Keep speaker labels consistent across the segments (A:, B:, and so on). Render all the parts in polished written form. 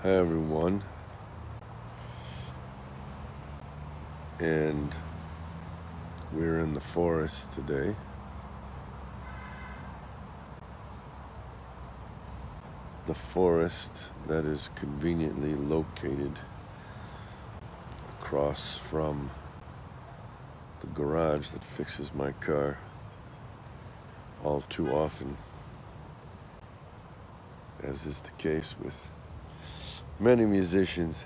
A: Hi everyone, and we're in the forest today. The forest that is conveniently located across from the garage that fixes my car all too often, as is the case with many musicians.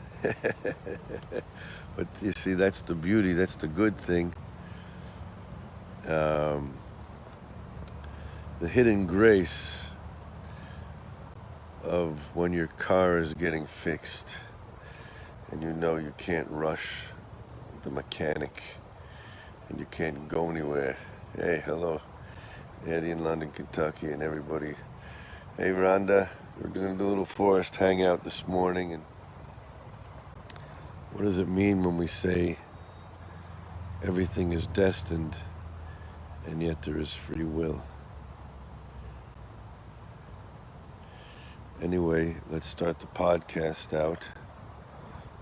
A: But you see, that's the beauty, that's the good thing. Um, the hidden grace of when your car is getting fixed and you know you can't rush the mechanic and you can't go anywhere. Hey, hello, Eddie in London, Kentucky, and everybody. Hey, Rhonda, we're doing a little forest hangout this morning. And what does it mean when we say everything is destined and yet there is free will? Anyway, let's start the podcast out.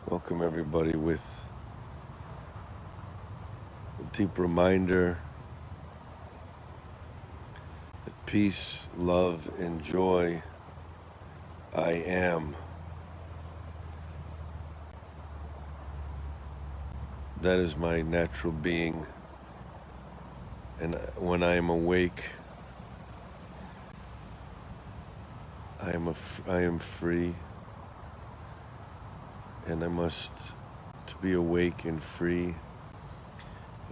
A: Welcome everybody with a deep reminder that peace, love, and joy I am. That is my natural being. And when I am awake, I am free. And I must, to be awake and free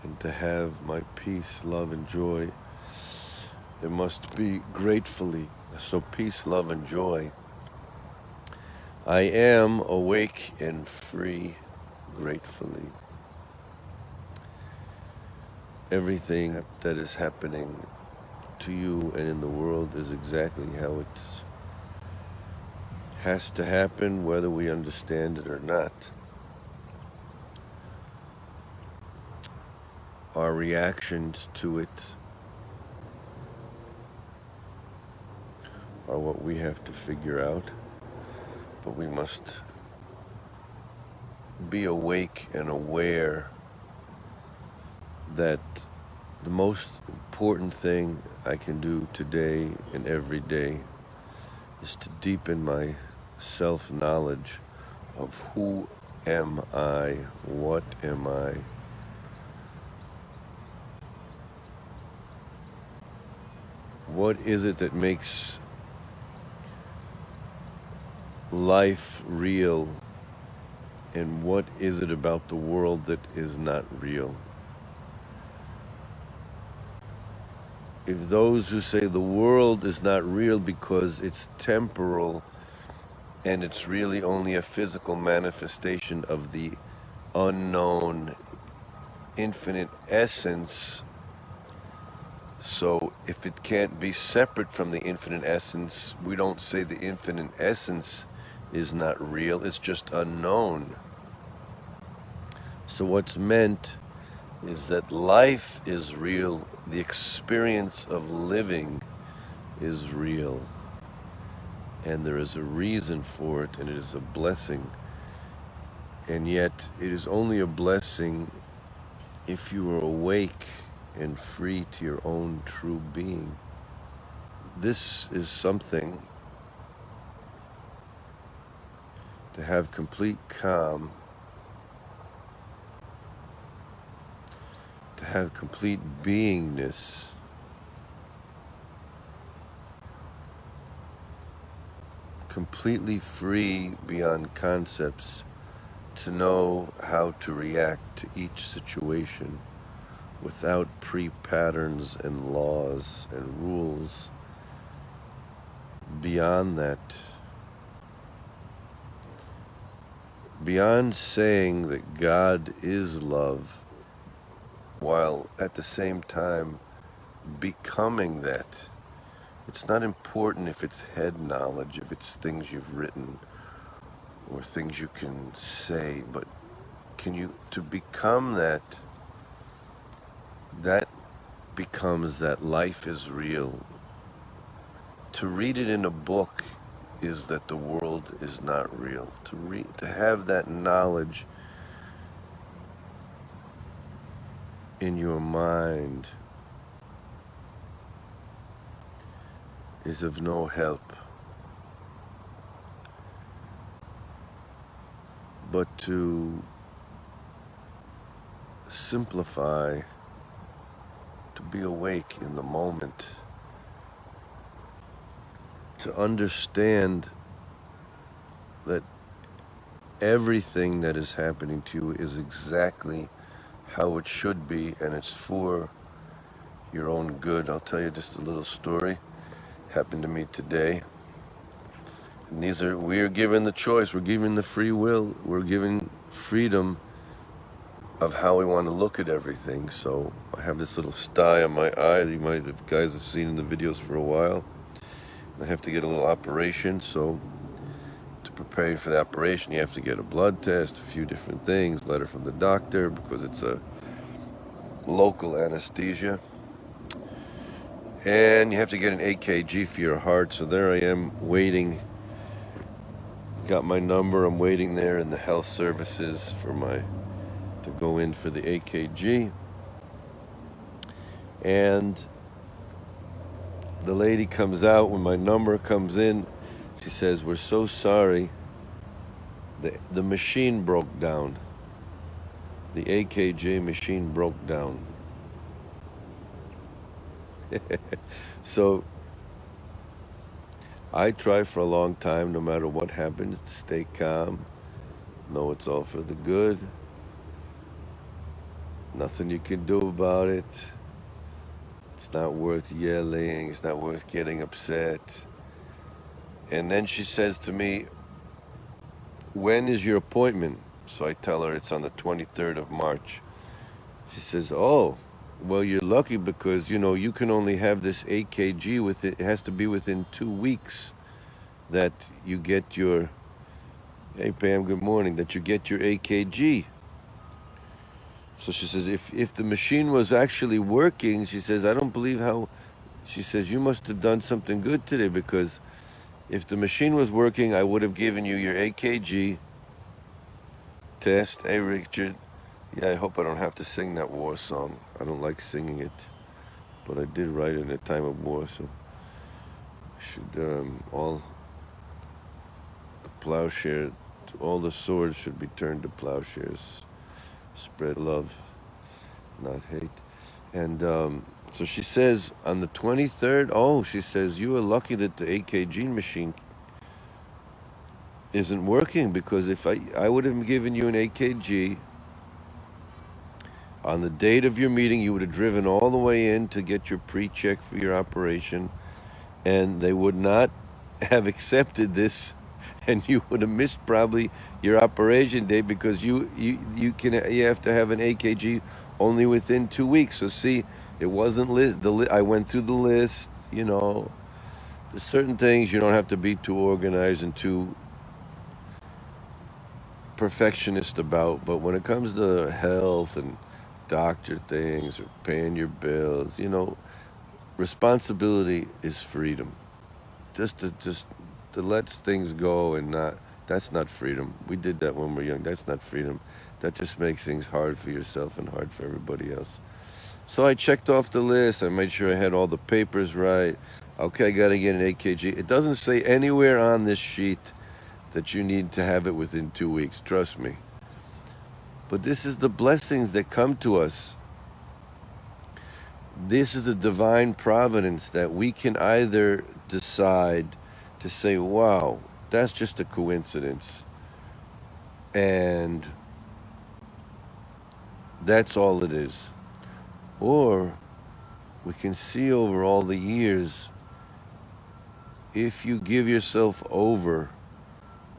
A: and to have my peace, love, and joy, it must be gratefully. So peace, love, and joy. I am awake and free gratefully. Everything that is happening to you and in the world is exactly how it has to happen, whether we understand it or not. Our reactions to it are what we have to figure out, but we must be awake and aware that the most important thing I can do today and every day is to deepen my self-knowledge of who am I, what am I, what is it that makes life real, and what is it about the world that is not real. If those who say the world is not real because it's temporal and it's really only a physical manifestation of the unknown infinite essence, so if it can't be separate from the infinite essence, we don't say the infinite essence is not real, it's just unknown. So what's meant is that life is real, the experience of living is real, and there is a reason for it, and it is a blessing. And yet it is only a blessing if you are awake and free to your own true being. This is something to have complete calm, to have complete beingness, completely free beyond concepts, to know how to react to each situation without pre-patterns and laws and rules. Beyond that, beyond saying that God is love, while at the same time becoming that. It's not important if it's head knowledge, if it's things you've written or things you can say, but to become that becomes that life is real. To read it in a book is that the world is not real. To have that knowledge in your mind is of no help. But to simplify, to be awake in the moment, to understand that everything that is happening to you is exactly how it should be, and it's for your own good. I'll tell you just a little story. Happened to me today. And we're given the choice, we're given the free will, we're given freedom of how we want to look at everything. So I have this little sty on my eye that guys have seen in the videos for a while. I have to get a little operation, so to prepare for the operation you have to get a blood test, a few different things, letter from the doctor because it's a local anesthesia. And you have to get an EKG for your heart. So there I am waiting. Got my number. I'm waiting there in the health services to go in for the EKG. And the lady comes out when my number comes in. She says, "We're so sorry. The machine broke down. The EKG machine broke down." So I try for a long time, no matter what happens, to stay calm, know it's all for the good, nothing you can do about it, it's not worth yelling, it's not worth getting upset. And then she says to me, "When is your appointment?" So I tell her it's on the 23rd of March. She says, "Oh, well, you're lucky because, you can only have this EKG it has to be within 2 weeks that you get your," hey Pam, good morning, "that you get your EKG." So she says, if the machine was actually working, she says, I don't believe how, she says, you must have done something good today because if the machine was working, I would have given you your EKG test. Hey, Richard. Yeah, I hope I don't have to sing that war song. I don't like singing it, but I did write it in a time of war, so all the plowshare, all the swords should be turned to plowshares. Spread love, not hate. And so she says on the 23rd, she says, you are lucky that the EKG machine isn't working because if I would have given you an EKG on the date of your meeting, you would have driven all the way in to get your pre-check for your operation, and they would not have accepted this, and you would have missed probably your operation date because you have to have an EKG only within 2 weeks. So see, it wasn't I went through the list. There's certain things you don't have to be too organized and too perfectionist about, but when it comes to health and doctor things or paying your bills, responsibility is freedom. Just to let things go and that's not freedom. We did that when we were young. That's not freedom. That just makes things hard for yourself and hard for everybody else. So I checked off the list. I made sure I had all the papers right. Okay, I got to get an EKG. It doesn't say anywhere on this sheet that you need to have it within 2 weeks. Trust me. But this is the blessings that come to us. This is the divine providence that we can either decide to say, wow, that's just a coincidence, and that's all it is. Or we can see over all the years, if you give yourself over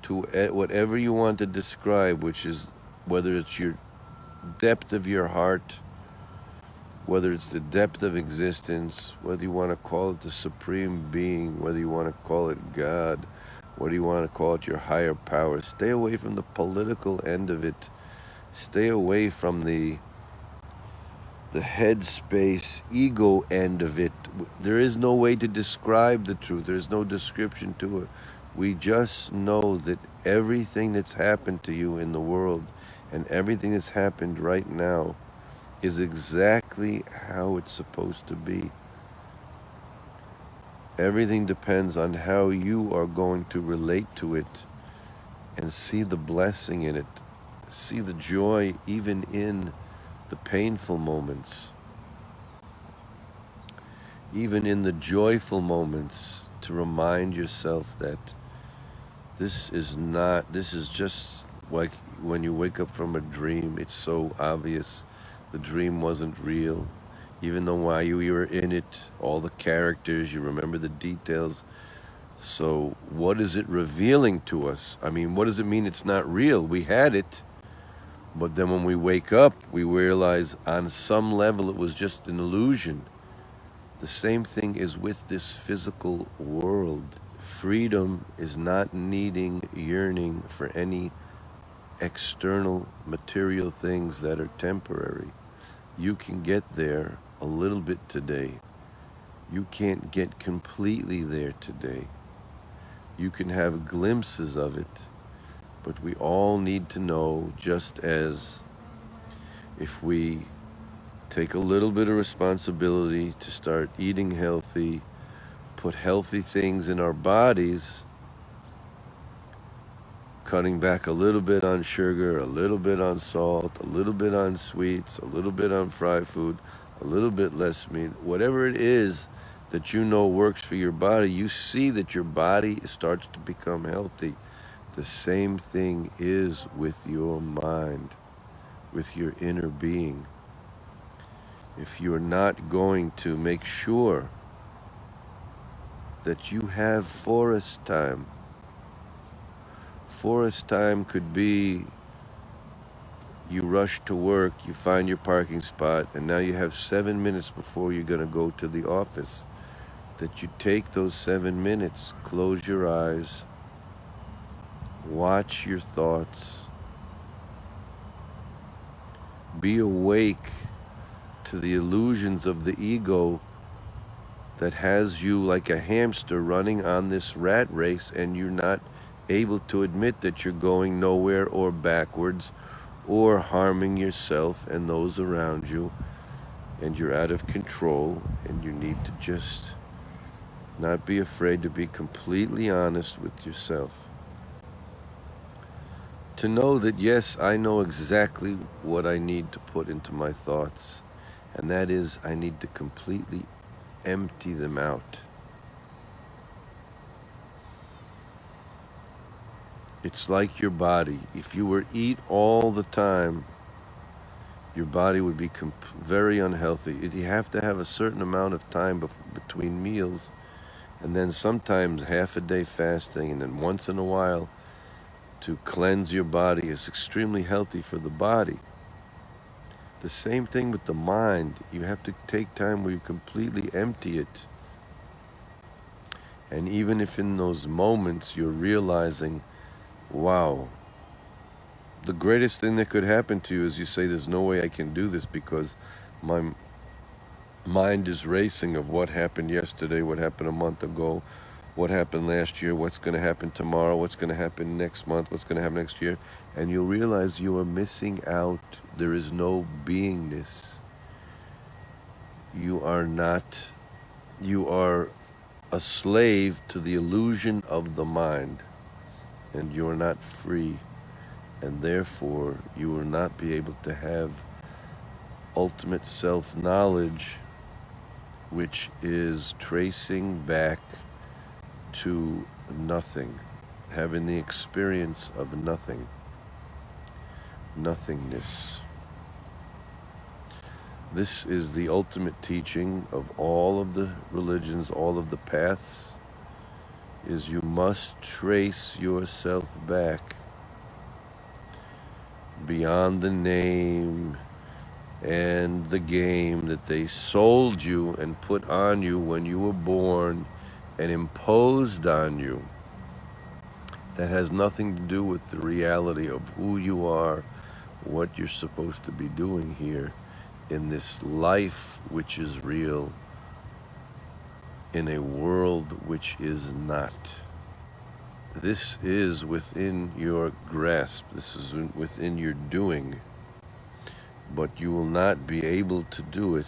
A: to whatever you want to describe, which is whether it's your depth of your heart, whether it's the depth of existence, whether you want to call it the supreme being, whether you want to call it God, whether you want to call it your higher power. Stay away from the political end of it. Stay away from the headspace, ego end of it. There is no way to describe the truth. There's no description to it. we just know that everything that's happened to you in the world and everything that's happened right now is exactly how it's supposed to be. Everything depends on how you are going to relate to it and see the blessing in it, see the joy even in the painful moments, even in the joyful moments, to remind yourself that this is just like when you wake up from a dream. It's so obvious the dream wasn't real. Even though while you were in it, all the characters, you remember the details. So what is it revealing to us? I mean, what does it mean it's not real? We had it, but then when we wake up, we realize on some level it was just an illusion. The same thing is with this physical world. Freedom is not needing, yearning for any external material things that are temporary. You can get there a little bit today. You can't get completely there today. You can have glimpses of it, but we all need to know, just as if we take a little bit of responsibility to start eating healthy, put healthy things in our bodies, cutting back a little bit on sugar, a little bit on salt, a little bit on sweets, a little bit on fried food, a little bit less meat, whatever it is that you know works for your body, you see that your body starts to become healthy. The same thing is with your mind, with your inner being. If you're not going to make sure that you have forest time. Forest time could be you rush to work, you find your parking spot, and now you have 7 minutes before you're going to go to the office. That you take those 7 minutes, close your eyes, watch your thoughts, be awake to the illusions of the ego that has you like a hamster running on this rat race, and you're not able to admit that you're going nowhere or backwards or harming yourself and those around you, and you're out of control, and you need to just not be afraid to be completely honest with yourself. To know that, yes, I know exactly what I need to put into my thoughts, and that is I need to completely empty them out. It's like your body. If you were to eat all the time, your body would be very unhealthy. You have to have a certain amount of time between meals, and then sometimes half a day fasting, and then once in a while to cleanse your body is extremely healthy for the body. The same thing with the mind. You have to take time where you completely empty it. And even if in those moments you're realizing, wow, the greatest thing that could happen to you is you say, there's no way I can do this because my mind is racing of what happened yesterday, what happened a month ago, what happened last year, what's going to happen tomorrow, what's going to happen next month, what's going to happen next year. And you'll realize you are missing out. There is no beingness. You are not, you are a slave to the illusion of the mind, and you are not free, and therefore you will not be able to have ultimate self-knowledge, which is tracing back to nothing, having the experience of nothing, nothingness. This is the ultimate teaching of all of the religions, all of the paths, is you must trace yourself back beyond the name and the game that they sold you and put on you when you were born and imposed on you. That has nothing to do with the reality of who you are, what you're supposed to be doing here in this life which is real, in a world which is not. this is within your grasp. This is within your doing. But you will not be able to do it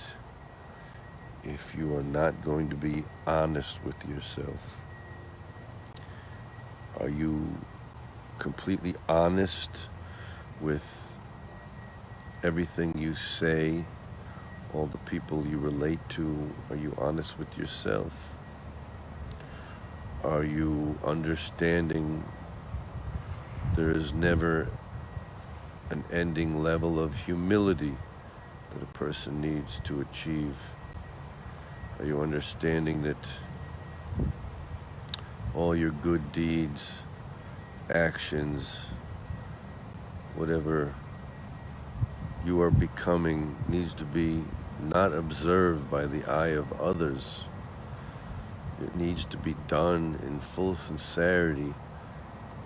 A: if you are not going to be honest with yourself. Are you completely honest with everything you say, all the people you relate to? Are you honest with yourself? Are you understanding there is never an ending level of humility that a person needs to achieve? Are you understanding that all your good deeds, actions, whatever you are becoming needs to be not observed by the eye of others? It needs to be done in full sincerity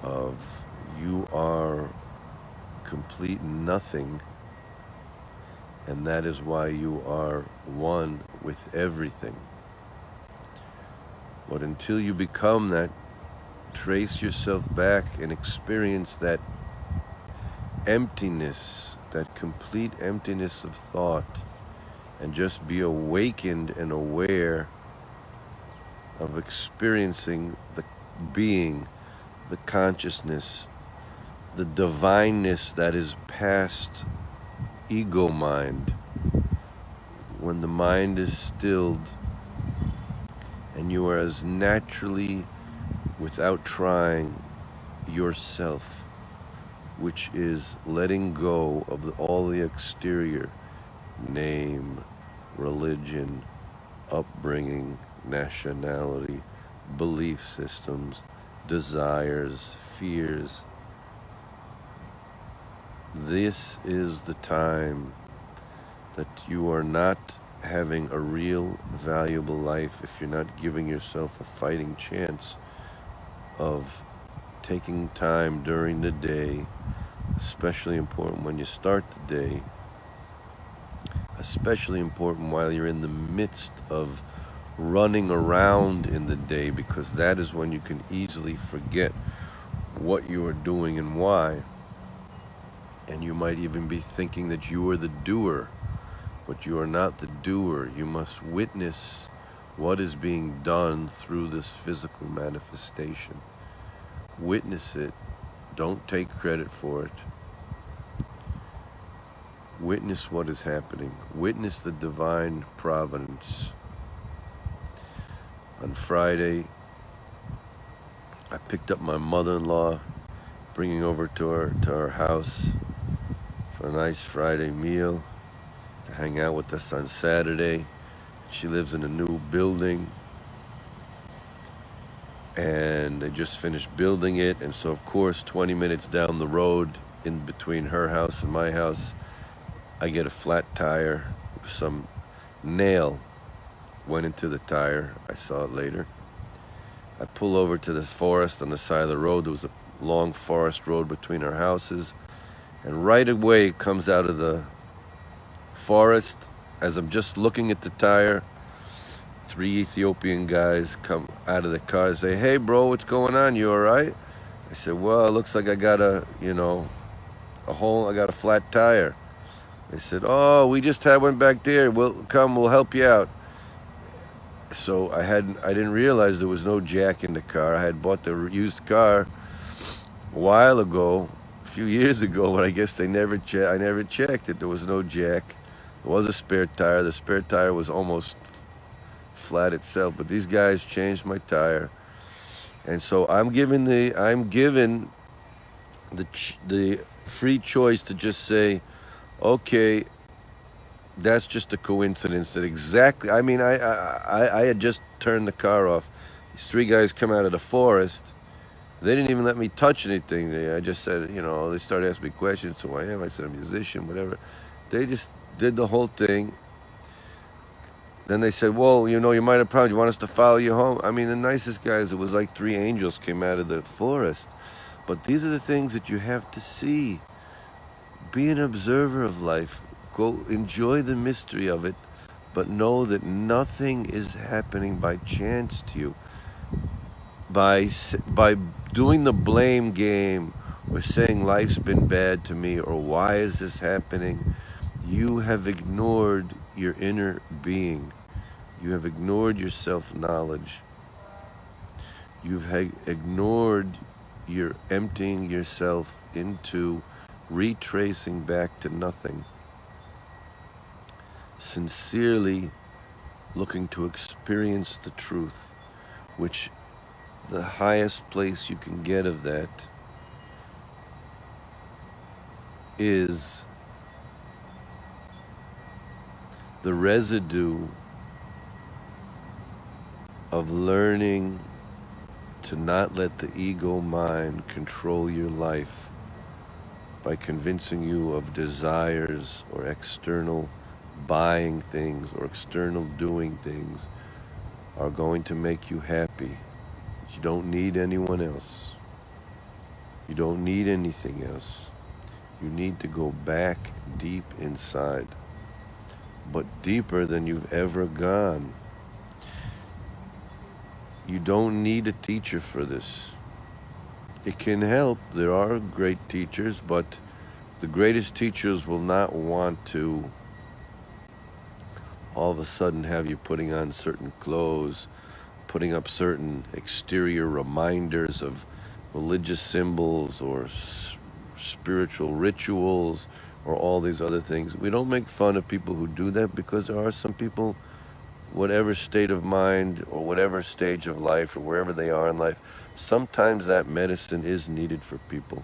A: of you are complete nothing, and that is why you are one with everything. But until you become that, trace yourself back and experience that emptiness, that complete emptiness of thought, and just be awakened and aware of experiencing the being, the consciousness, the divineness that is past ego mind. When the mind is stilled and you are as naturally, without trying, yourself, which is letting go of all the exterior, name, religion, upbringing, nationality, belief systems, desires, fears. This is the time that you are not having a real valuable life if you're not giving yourself a fighting chance of taking time during the day, especially important when you start the day, especially important while you're in the midst of running around in the day, because that is when you can easily forget what you are doing and why. And you might even be thinking that you are the doer, but you are not the doer. You must witness what is being done through this physical manifestation. Witness it. Don't take credit for it. Witness what is happening. Witness the divine providence. On Friday, I picked up my mother-in-law, bringing over to our house for a nice Friday meal, to hang out with us on Saturday. She lives in a new building, and they just finished building it. And so, of course, 20 minutes down the road, in between her house and my house, I get a flat tire. Some nail went into the tire. I saw it later. I pull over to the forest on the side of the road. There was a long forest road between our houses. And right away comes out of the forest, as I'm just looking at the tire, 3 Ethiopian guys come out of the car and say, "Hey bro, what's going on? You all right?" I said, "Well, it looks like I got a hole, I got a flat tire." They said, "Oh, we just had one back there. We'll help you out." So I didn't realize there was no jack in the car. I had bought the used car a while ago, a few years ago, but I guess I never checked it. There was no jack. There was a spare tire. The spare tire was almost flat itself, but these guys changed my tire. And so I'm given the free choice to just say, okay, that's just a coincidence that exactly, I had just turned the car off. These 3 guys come out of the forest. They didn't even let me touch anything. I just said, they started asking me questions, who I am. I said, I'm a musician, whatever. They just did the whole thing. Then they said, well, you might have problems. You want us to follow you home? I mean, the nicest guys, it was like 3 angels came out of the forest. But these are the things that you have to see. Be an observer of life. Go enjoy the mystery of it, but know that nothing is happening by chance to you. By doing the blame game or saying life's been bad to me or why is this happening, you have ignored your inner being. You have ignored your self-knowledge. You've ignored your emptying yourself into retracing back to nothing, sincerely looking to experience the truth, which the highest place you can get of that is the residue of learning to not let the ego mind control your life by convincing you of desires or external buying things or external doing things are going to make you happy. You don't need anyone else. You don't need anything else. You need to go back deep inside, but deeper than you've ever gone. You don't need a teacher for this. It can help. There are great teachers, but the greatest teachers will not want to all of a sudden have you putting on certain clothes, putting up certain exterior reminders of religious symbols or spiritual rituals or all these other things. We don't make fun of people who do that because there are some people, whatever state of mind or whatever stage of life or wherever they are in life, sometimes that medicine is needed for people.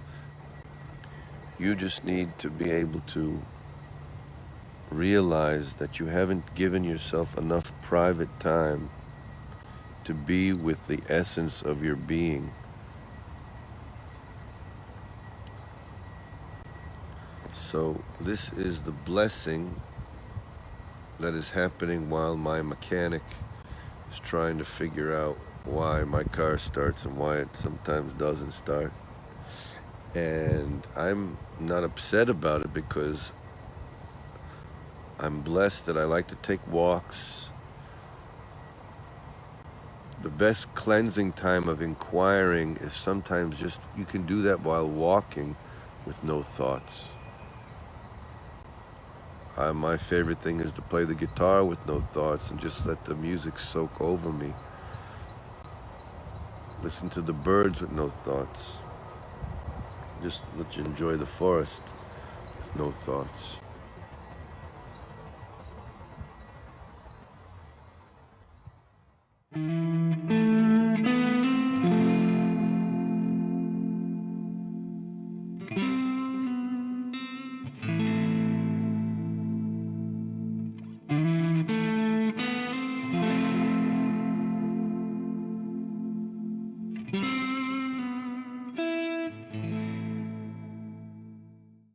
A: You just need to be able to realize that you haven't given yourself enough private time to be with the essence of your being. So this is the blessing that is happening while my mechanic is trying to figure out why my car starts and why it sometimes doesn't start. And I'm not upset about it because I'm blessed that I like to take walks. The best cleansing time of inquiring is sometimes just, you can do that while walking with no thoughts. My favorite thing is to play the guitar with no thoughts and just let the music soak over me. Listen to the birds with no thoughts. Just let you enjoy the forest with no thoughts.